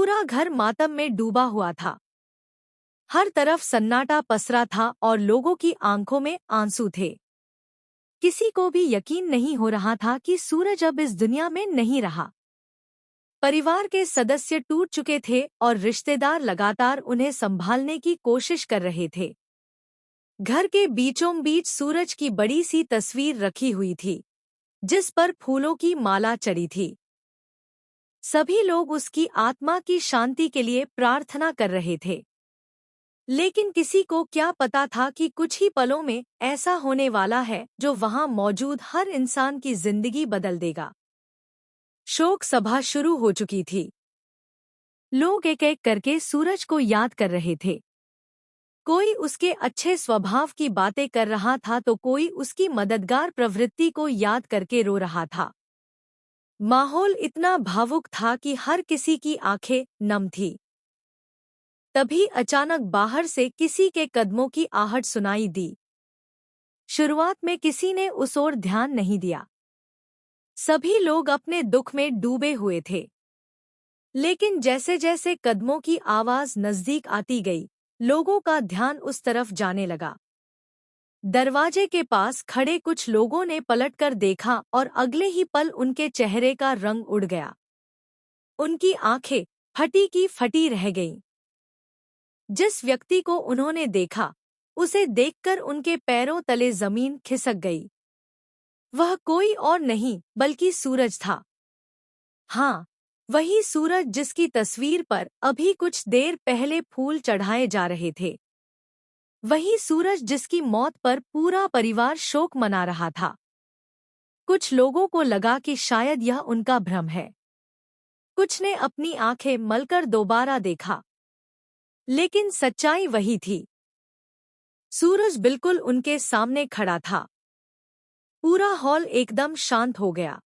पूरा घर मातम में डूबा हुआ था। हर तरफ सन्नाटा पसरा था और लोगों की आंखों में आंसू थे। किसी को भी यकीन नहीं हो रहा था कि सूरज अब इस दुनिया में नहीं रहा। परिवार के सदस्य टूट चुके थे और रिश्तेदार लगातार उन्हें संभालने की कोशिश कर रहे थे। घर के बीचों बीच सूरज की बड़ी सी तस्वीर रखी हुई थी, जिस पर फूलों की माला चढ़ी थी। सभी लोग उसकी आत्मा की शांति के लिए प्रार्थना कर रहे थे। लेकिन किसी को क्या पता था कि कुछ ही पलों में ऐसा होने वाला है जो वहां मौजूद हर इंसान की जिंदगी बदल देगा। शोक सभा शुरू हो चुकी थी। लोग एक एक करके सूरज को याद कर रहे थे। कोई उसके अच्छे स्वभाव की बातें कर रहा था तो कोई उसकी मददगार प्रवृत्ति को याद करके रो रहा था। माहौल इतना भावुक था कि हर किसी की आंखें नम थीं। तभी अचानक बाहर से किसी के कदमों की आहट सुनाई दी। शुरुआत में किसी ने उस ओर ध्यान नहीं दिया। सभी लोग अपने दुख में डूबे हुए थे। लेकिन जैसे जैसे कदमों की आवाज नजदीक आती गई, लोगों का ध्यान उस तरफ जाने लगा। दरवाजे के पास खड़े कुछ लोगों ने पलटकर देखा और अगले ही पल उनके चेहरे का रंग उड़ गया। उनकी आंखें फटी की फटी रह गईं। जिस व्यक्ति को उन्होंने देखा, उसे देखकर उनके पैरों तले जमीन खिसक गई। वह कोई और नहीं बल्कि सूरज था। हाँ, वही सूरज जिसकी तस्वीर पर अभी कुछ देर पहले फूल चढ़ाए जा रहे थे। वही सूरज जिसकी मौत पर पूरा परिवार शोक मना रहा था। कुछ लोगों को लगा कि शायद यह उनका भ्रम है। कुछ ने अपनी आंखें मलकर दोबारा देखा, लेकिन सच्चाई वही थी। सूरज बिल्कुल उनके सामने खड़ा था। पूरा हॉल एकदम शांत हो गया।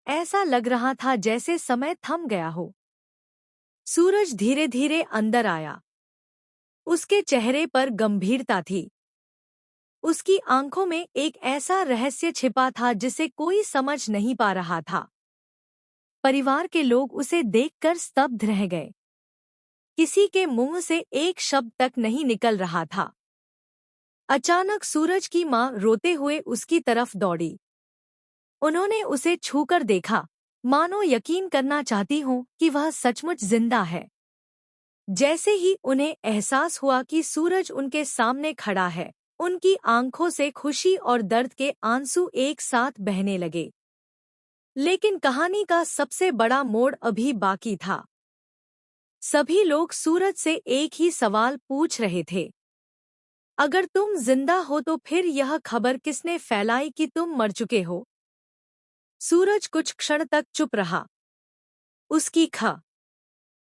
ऐसा लग रहा था जैसे समय थम गया हो। सूरज धीरे धीरे अंदर आया। उसके चेहरे पर गंभीरता थी। उसकी आंखों में एक ऐसा रहस्य छिपा था जिसे कोई समझ नहीं पा रहा था। परिवार के लोग उसे देखकर स्तब्ध रह गए। किसी के मुंह से एक शब्द तक नहीं निकल रहा था। अचानक सूरज की मां रोते हुए उसकी तरफ दौड़ी। उन्होंने उसे छूकर देखा, मानो यकीन करना चाहती हो कि वह सचमुच जिंदा है। जैसे ही उन्हें एहसास हुआ कि सूरज उनके सामने खड़ा है, उनकी आंखों से खुशी और दर्द के आंसू एक साथ बहने लगे। लेकिन कहानी का सबसे बड़ा मोड़ अभी बाकी था। सभी लोग सूरज से एक ही सवाल पूछ रहे थे। अगर तुम जिंदा हो तो फिर यह खबर किसने फैलाई कि तुम मर चुके हो? सूरज कुछ क्षण तक चुप रहा। उसकी